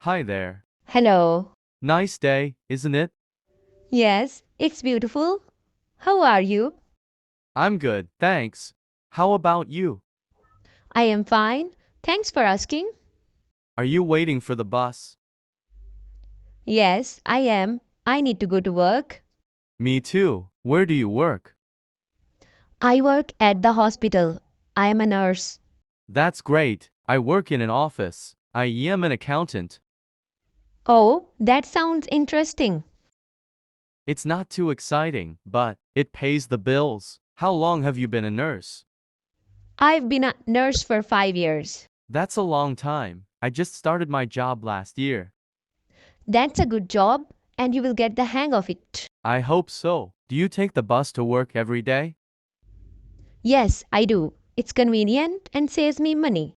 Hi there. Hello. Nice day, isn't it? Yes, it's beautiful. How are you? I'm good, thanks. How about you? I am fine. Thanks for asking. Are you waiting for the bus? Yes, I am. I need to go to work. Me too. Where do you work? I work at the hospital. I am a nurse. That's great. I work in an office. I am an accountant. Oh, that sounds interesting. It's not too exciting, but it pays the bills. How long have you been a nurse? I've been a nurse for 5 years. That's a long time. I just started my job last year. That's a good job, and you will get the hang of it. I hope so. Do you take the bus to work every day? Yes, I do. It's convenient and saves me money.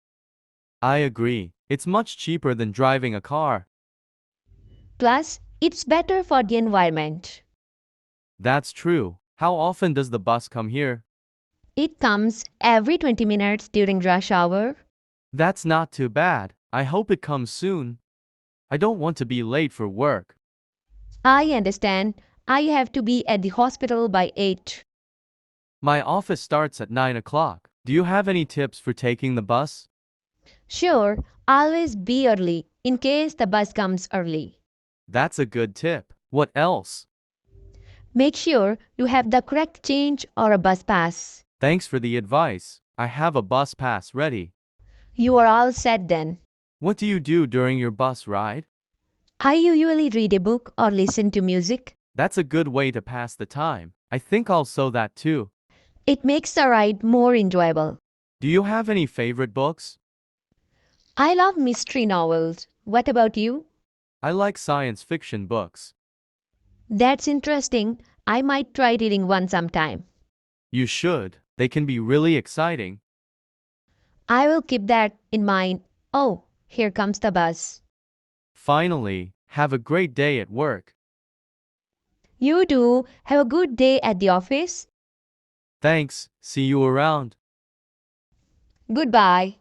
I agree. It's much cheaper than driving a car. Plus, it's better for the environment. That's true. How often does the bus come here? It comes every 20 minutes during rush hour. That's not too bad. I hope it comes soon. I don't want to be late for work. I understand. I have to be at the hospital by 8. My office starts at 9 o'clock. Do you have any tips for taking the bus? Sure, always be early in case the bus comes early. That's a good tip. What else? Make sure you have the correct change or a bus pass. Thanks for the advice. I have a bus pass ready. You are all set then. What do you do during your bus ride? I usually read a book or listen to music. That's a good way to pass the time. I think I'll sew that too. It makes the ride more enjoyable. Do you have any favorite books? I love mystery novels. What about you? I like science fiction books. That's interesting. I might try reading one sometime. You should. They can be really exciting. I will keep that in mind. Oh, here comes the bus. Finally, have a great day at work. You too. Have a good day at the office. Thanks. See you around. Goodbye.